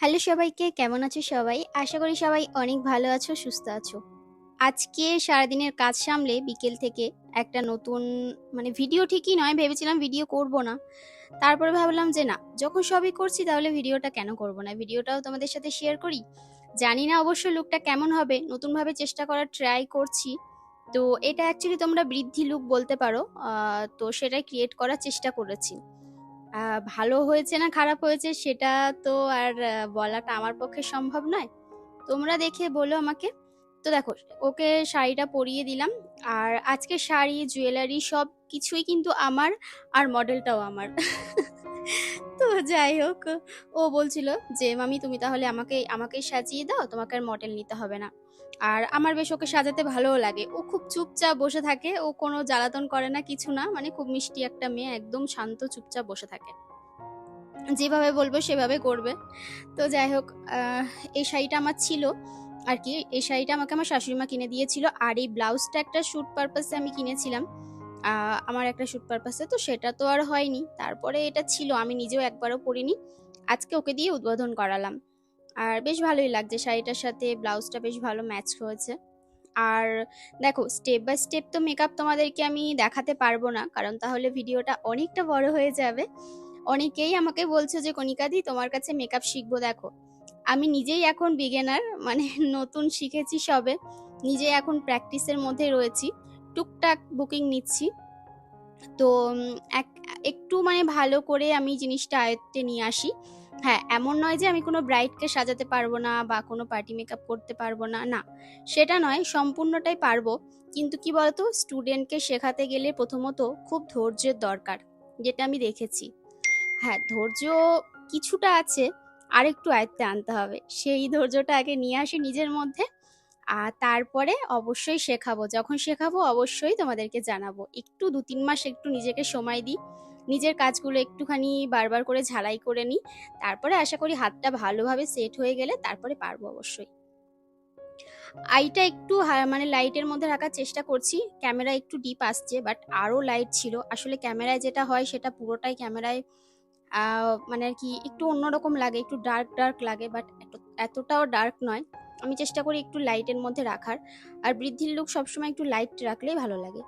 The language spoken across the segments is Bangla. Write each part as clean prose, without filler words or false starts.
হ্যালো সবাইকে, কেমন আছো সবাই? আশা করি সবাই অনেক ভালো আছো, সুস্থ আছো। আজকে সারাদিনের কাজ সামলে বিকেল থেকে একটা নতুন ভিডিও ঠিকই নয়, ভেবেছিলাম ভিডিও করব না। তারপরে ভাবলাম যে না, যখন সবই করছি তাহলে ভিডিওটা কেন করব না? ভিডিওটাও তোমাদের সাথে শেয়ার করি। জানি না অবশ্য লুকটা কেমন হবে, নতুনভাবে চেষ্টা করার ট্রাই করছি। তো এটা অ্যাকচুয়ালি তোমরা বৃদ্ধি লুক বলতে পারো। তো সেটাই ক্রিয়েট করার চেষ্টা করেছি। ভালো হয়েছে না খারাপ হয়েছে সেটা তো আর বলাটা আমার পক্ষে সম্ভব নয়। তোমরা দেখে বলো আমাকে। তো দেখো, ওকে শাড়িটা পরিয়ে দিলাম। আর আজকে শাড়ি, জুয়েলারি সবকিছুই কিন্তু আমার, আর মডেলটাও আমার। তো যাই হোক, ও বলছিল যে মামি তুমি তাহলে আমাকেই সাজিয়ে দাও, তোমাকে আর মডেল নিতে হবে না। আর আমার বেশ ওকে সাজাতে ভালোও লাগে। ও খুব চুপচাপ বসে থাকে, ও কোনো জ্বালাতন করে না, কিছু না, মানে খুব মিষ্টি একটা মেয়ে, একদম শান্ত চুপচাপ বসে থাকে, যেভাবে বলবো সেভাবে করবে। তো যাই হোক, আহ, এই শাড়িটা আমার ছিল আর কি। এই শাড়িটা আমাকে আমার শাশুড়ি মা কিনে দিয়েছিল, আর এই ব্লাউজটা একটা শ্যুট পারপাসে আমি কিনেছিলাম। আমার একটা শ্যুট পারপাসে, তো সেটা তো আর হয়নি। তারপরে এটা ছিল, আমি নিজেও একবারও পরিনি। আজকে ওকে দিয়ে উদ্বোধন করালাম। আর বেশ ভালোই লাগছে, শাড়িটার সাথে ব্লাউজটা বেশ ভালো ম্যাচ হয়েছে। আর দেখো, স্টেপ বাই স্টেপ তো মেকআপ তোমাদেরকে আমি দেখাতে পারবো না, কারণ তাহলে ভিডিওটা অনেকটা বড় হয়ে যাবে। অনেকেই আমাকে বলছো যে কণিকাদি তোমার কাছে মেকআপ শিখবো। দেখো, আমি নিজেই এখন বিগিনার, মানে নতুন শিখেছি সবে, নিজে এখন প্র্যাকটিসের মধ্যে রয়েছি। টুকটাক বুকিং নিচ্ছি। তো একটু ভালো করে আমি জিনিসটা আয়ত্তে নিয়ে আসি। হ্যাঁ, এমন নয় যে আমি কোনো ব্রাইডকে সাজাতে পারবো না বা কোনো পার্টি মেকআপ করতে পারবো না, না, সেটা নয়, সম্পূর্ণটাই পারবো। কিন্তু কি বলতো, স্টুডেন্টকে শেখাতে গেলে প্রথমত খুব ধৈর্যের দরকার, যেটা আমি দেখেছি। হ্যাঁ, ধৈর্য কিছুটা আছে, আরেকটু আয়ত্তে আনতে হবে। সেই ধৈর্যটা আগে নিয়ে আসি নিজের মধ্যে। আর তারপরে অবশ্যই শেখাবো, যখন শেখাবো অবশ্যই তোমাদেরকে জানাবো। একটু 2-3 মাস একটু নিজেকে সময় দিই, নিজের কাজগুলো একটুখানি বারবার করে ঝালাই করে নিই। তারপরে আশা করি হাতটা ভালোভাবে সেট হয়ে গেলে তারপরে পারবো অবশ্যই। আইটা একটু লাইটের মধ্যে রাখার চেষ্টা করছি। ক্যামেরা একটু ডিপ আসছে, বাট আরো লাইট ছিল। আসলে ক্যামেরায় যেটা হয় সেটা পুরোটাই ক্যামেরায় আর কি একটু অন্যরকম লাগে, একটু ডার্ক ডার্ক লাগে, বাট এতটাও ডার্ক নয়। আমি চেষ্টা করি একটু লাইটের মধ্যে রাখার। আর বৃদ্ধির লুক সবসময় একটু লাইট রাখলেই ভালো লাগে।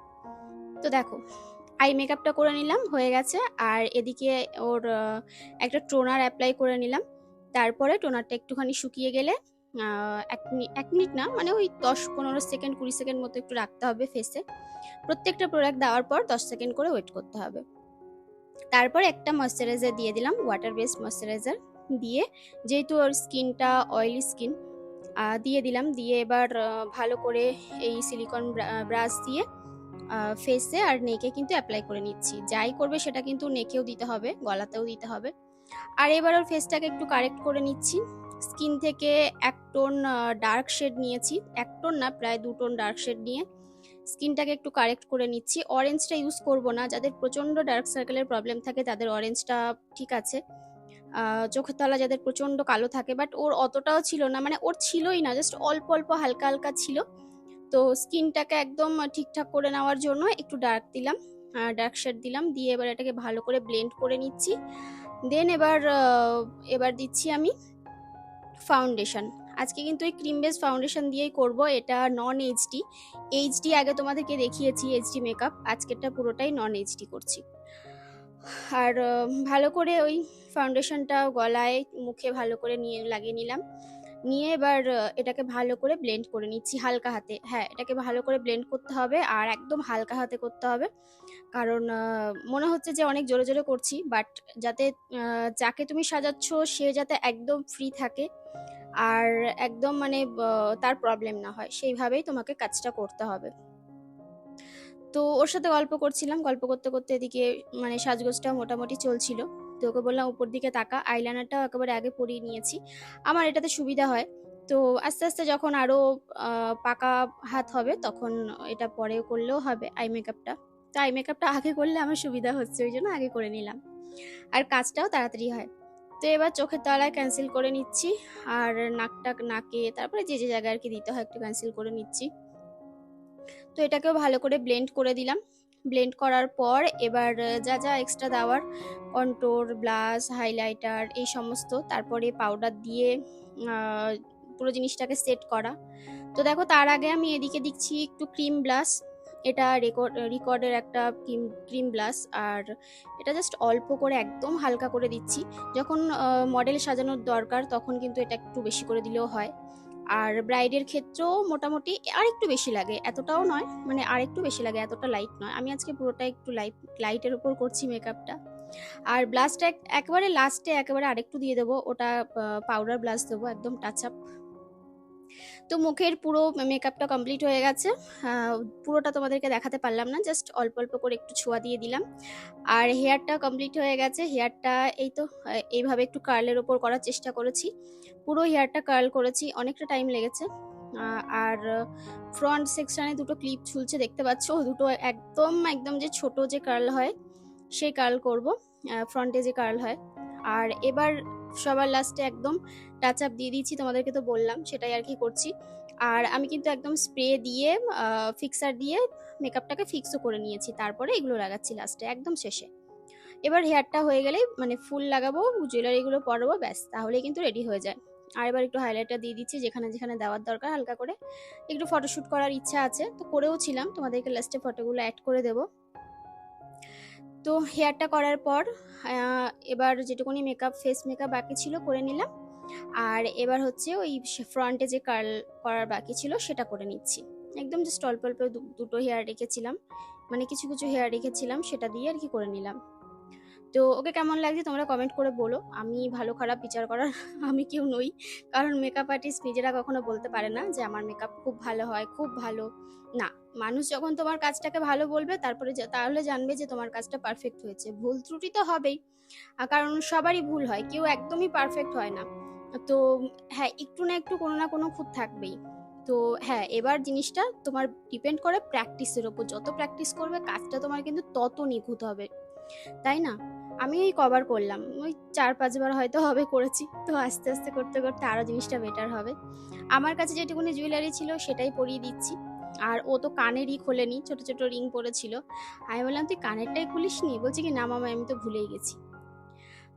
তো দেখো, আই মেকআপটা করে নিলাম, হয়ে গেছে। আর এদিকে ওর একটা টোনার অ্যাপ্লাই করে নিলাম। তারপরে টোনারটা একটুখানি শুকিয়ে গেলে 1 মিনিট না, মানে ওই 10-15 সেকেন্ড 20 সেকেন্ড মতো একটু রাখতে হবে ফেসে। প্রত্যেকটা প্রোডাক্ট দেওয়ার পর 10 সেকেন্ড করে ওয়েট করতে হবে। তারপর একটা ময়শ্চারাইজার দিয়ে দিলাম, ওয়াটার বেসড ময়শ্চারাইজার। দিয়ে, যেহেতু ওর স্কিনটা অয়েলি স্কিন, দিয়ে দিলাম। দিয়ে এবার ভালো করে এই সিলিকন ব্রাশ দিয়ে ফেসে আর নেকে কিন্তু অ্যাপ্লাই করে নিচ্ছি। যাই করবে সেটা কিন্তু নেকেও দিতে হবে, গলাতেও দিতে হবে। আর এবার ওর ফেসটাকে একটু কারেক্ট করে নিচ্ছি। স্কিন থেকে 1 টোন ডার্ক শেড নিয়েছি, 1 টোন না, প্রায় 2 টোন ডার্ক শেড নিয়ে স্কিনটাকে একটু কারেক্ট করে নিচ্ছি। অরেঞ্জটা ইউজ করব না, যাদের প্রচন্ড ডার্ক সার্কেলের প্রবলেম থাকে তাদের অরেঞ্জটা ঠিক আছে। চোখের তলা যাদের প্রচন্ড কালো থাকে, বাট ওর অতটাও ছিল না, মানে ওর ছিলই না, জাস্ট অল্প অল্প হালকা হালকা ছিল। তো স্কিনটাকে একদম ঠিকঠাক করে নেওয়ার জন্য একটু ডার্ক দিলাম, ডার্ক শেড দিলাম। দিয়ে এবার এটাকে ভালো করে ব্লেন্ড করে নিচ্ছি। দেন এবার দিচ্ছি আমি ফাউন্ডেশন। আজকে কিন্তু এই ক্রিম বেস ফাউন্ডেশন দিয়েই করব। এটা নন এইচডি। এইচডি আগে তোমাদেরকে দেখিয়েছি, এইচডি মেকআপ। আজকেরটা পুরোটাই নন এইচডি করছি। আর ভালো করে ওই ফাউন্ডেশনটা গলায় মুখে ভালো করে নিয়ে লাগিয়ে নিলাম। নিয়ে এবার এটাকে ভালো করে ব্লেন্ড করে নিচ্ছি হালকা হাতে। হ্যাঁ, এটাকে ভালো করে ব্লেন্ড করতে হবে, আর একদম হালকা হাতে করতে হবে। কারণ মনে হচ্ছে যে অনেক জোরে জোরে করছি, বাট যাতে যাকে তুমি সাজাচ্ছ সে যাতে একদম ফ্রি থাকে, আর একদম তার প্রবলেম না হয়, সেইভাবেই তোমাকে কাজটা করতে হবে। তো ওর সাথে গল্প করছিলাম, গল্প করতে করতে এদিকে সাজগোজটা মোটামুটি চলছিল। তো ওকে বললাম উপর দিকে তাকা, আইলাইনারটাও একেবারে আগে পরিয়ে নিয়েছি, আমার এটাতে সুবিধা হয়। তো আস্তে আস্তে যখন আরো পাকা হাত হবে তখন এটা পরে করলেও হবে আই মেকআপটা। তো আই মেকআপটা আগে করলে আমার সুবিধা হচ্ছে, ওই জন্য আগে করে নিলাম, আর কাজটাও তাড়াতাড়ি হয়। তো এবার চোখের তলায় ক্যান্সেল করে নিচ্ছি। আর নাকে তারপরে যে যে জায়গায় আর কি দিতে হয় একটু ক্যান্সেল করে নিচ্ছি। তো এটাকেও ভালো করে ব্লেন্ড করে দিলাম। ব্লেন্ড করার পর এবার যা যা এক্সট্রা দেওয়ার, কন্ট্রোর, ব্লাশ, হাইলাইটার এই সমস্ত, তারপরে পাউডার দিয়ে পুরো জিনিসটাকে সেট করা। তো দেখো তার আগে আমি এদিকে দিচ্ছি একটু ক্রিম ব্লাশ। এটা রিকর্ডের একটা ক্রিম ব্লাশ, আর এটা জাস্ট অল্প করে একদম হালকা করে দিচ্ছি। যখন মডেল সাজানোর দরকার তখন কিন্তু এটা একটু বেশি করে দিলেও হয়। আর ব্রাইডের ক্ষেত্রেও মোটামুটি আরেকটু বেশি লাগে, এতটাও নয়, মানে আরেকটু বেশি লাগে, এতটা লাইট নয়। আমি আজকে পুরোটা একটু লাইটের উপর করছি মেকআপটা। আর ব্লাশটা একেবারে লাস্টে একেবারে আরেকটু দিয়ে দেবো, ওটা পাউডার ব্লাশ দেবো, একদম টাচ আপ। তো মুখের পুরো মেকআপটা কমপ্লিট হয়ে গেছে। পুরোটা তোমাদেরকে দেখাতে পারলাম না, জাস্ট অল্প অল্প করে একটু ছোঁয়া দিয়ে দিলাম। আর হেয়ারটা কমপ্লিট হয়ে গেছে। হেয়ারটা এই তো এইভাবে একটু কার্লের ওপর করার চেষ্টা করেছি, পুরো হেয়ারটা কার্ল করেছি, অনেকটা টাইম লেগেছে। আর ফ্রন্ট সেকশনে দুটো ক্লিপ ঝুলছে দেখতে পাচ্ছ, দুটো একদম একদম যে ছোট যে কার্ল হয় সেই কার্ল করব, ফ্রন্টে যে কার্ল হয়। আর এবার সবার লাস্টে একদম টাচ আপ দিয়ে দিচ্ছি, তোমাদেরকে তো বললাম সেটাই আর কি করছি। আর আমি কিন্তু একদম স্প্রে দিয়ে ফিক্সার দিয়ে মেকআপটাকে ফিক্সও করে নিয়েছি, তারপরে এগুলো লাগাচ্ছি লাস্টে একদম শেষে। এবার হেয়ারটা হয়ে গেলেই মানে ফুল লাগাবো, জুয়েলারিগুলো পরাবো, ব্যাস তাহলেই কিন্তু রেডি হয়ে যায়। আর এবার একটু হাইলাইটার দিয়ে দিচ্ছি যেখানে যেখানে দেওয়ার দরকার হালকা করে। একটু ফটোশ্যুট করার ইচ্ছা আছে, তো করেও ছিলাম, তোমাদেরকে লাস্টে ফটোগুলো অ্যাড করে দেবো। তো হেয়ারটা করার পর এবার যেটুকুনি ফেস মেকআপ বাকি ছিল করে নিলাম। আর এবার হচ্ছে ওই ফ্রন্টে যে কার্ল করার বাকি ছিল সেটা করে নিচ্ছি। একদম জাস্ট অল্প অল্প দুটো হেয়ার রেখেছিলাম, মানে কিছু কিছু হেয়ার রেখেছিলাম, সেটা দিয়ে আর কি করে নিলাম। তো ওকে কেমন লাগছে তোমরা কমেন্ট করে বলো। আমি ভালো খারাপ বিচার করার আমি কেউ নই, কারণ মেকআপ আর্টিস্ট নিজেরা কখনো বলতে পারে না যে আমার মেকআপ খুব ভালো হয়, খুব ভালো না। মানুষ যখন তোমার কাজটাকে ভালো বলবে তারপরে তাহলে জানবে যে তোমার কাজটা পারফেক্ট হয়েছে। ভুল ত্রুটি তো হবেই, কারণ সবারই ভুল হয়, কেউ একদমই পারফেক্ট হয় না। তো হ্যাঁ, একটু না একটু কোনো না কোনো খুঁত থাকবেই। তো হ্যাঁ, এবার জিনিসটা তোমার ডিপেন্ড করে প্র্যাকটিসের ওপর, যত প্র্যাকটিস করবে কাজটা তোমার কিন্তু তত নিখুঁত হবে, তাই না? আমি ওই কভার করলাম, ওই 4-5 বার হয়তো হবে করেছি, তো আস্তে আস্তে করতে করতে আরও জিনিসটা বেটার হবে। আমার কাছে যেটুকুনি জুয়েলারি ছিল সেটাই পরিয়ে দিচ্ছি। আর ও তো কানেরই খোলেনি, ছোট ছোট রিং পরেছিল। আমি বললাম তুই কানেরটাই খুলিস নি, বলছি কি না মামা আমি তো ভুলেই গেছি।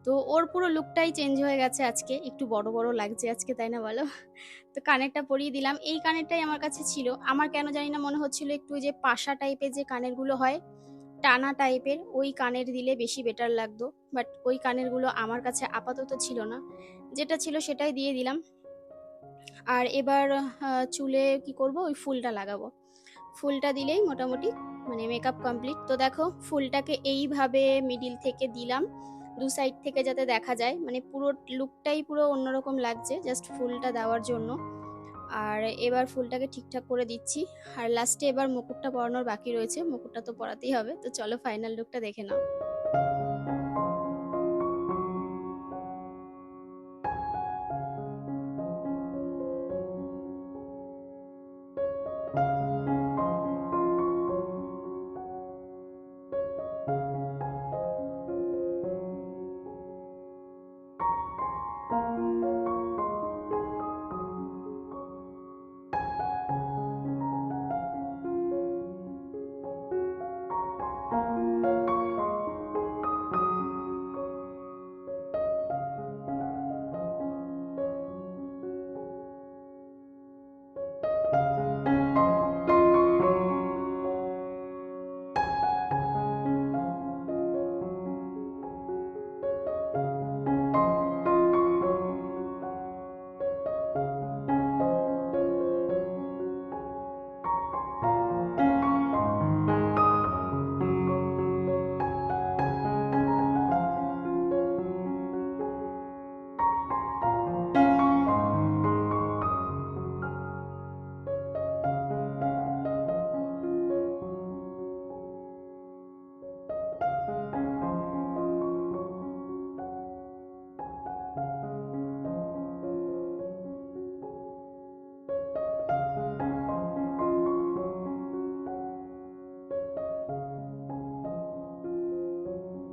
তো ওর পুরো লুকটাই চেঞ্জ হয়ে গেছে আজকে, একটু বড় বড় লাগছে আজকে, তাই না বলো? তো কানেরটা পরিয়ে দিলাম। এই কানেরটাই আমার কাছে ছিল, আমার কেন জানি না মনে হচ্ছিল একটু যে পাশা টাইপের যে কানেরগুলো হয়, টানা টাইপের, ওই কানের দিলে বেশি বেটার লাগতো। বাট ওই কানেরগুলো আমার কাছে আপাতত ছিল না, যেটা ছিল সেটাই দিয়ে দিলাম। আর এবার চুলে কি করব, ওই ফুলটা লাগাবো। ফুলটা দিলেই মোটামুটি মানে মেকআপ কমপ্লিট। তো দেখো ফুলটাকে এইভাবে মিডিল থেকে দিলাম, দু সাইড থেকে যাতে দেখা যায়, মানে পুরো লুকটাই পুরো অন্যরকম লাগছে জাস্ট ফুলটা দেওয়ার জন্য। আর এবার ফুলটাকে ঠিকঠাক করে দিচ্ছি। আর লাস্টে এবার মুকুটটা পরানোর বাকি রয়েছে, মুকুটটা তো পরাতেই হবে। তো চলো ফাইনাল লুকটা দেখে নাও।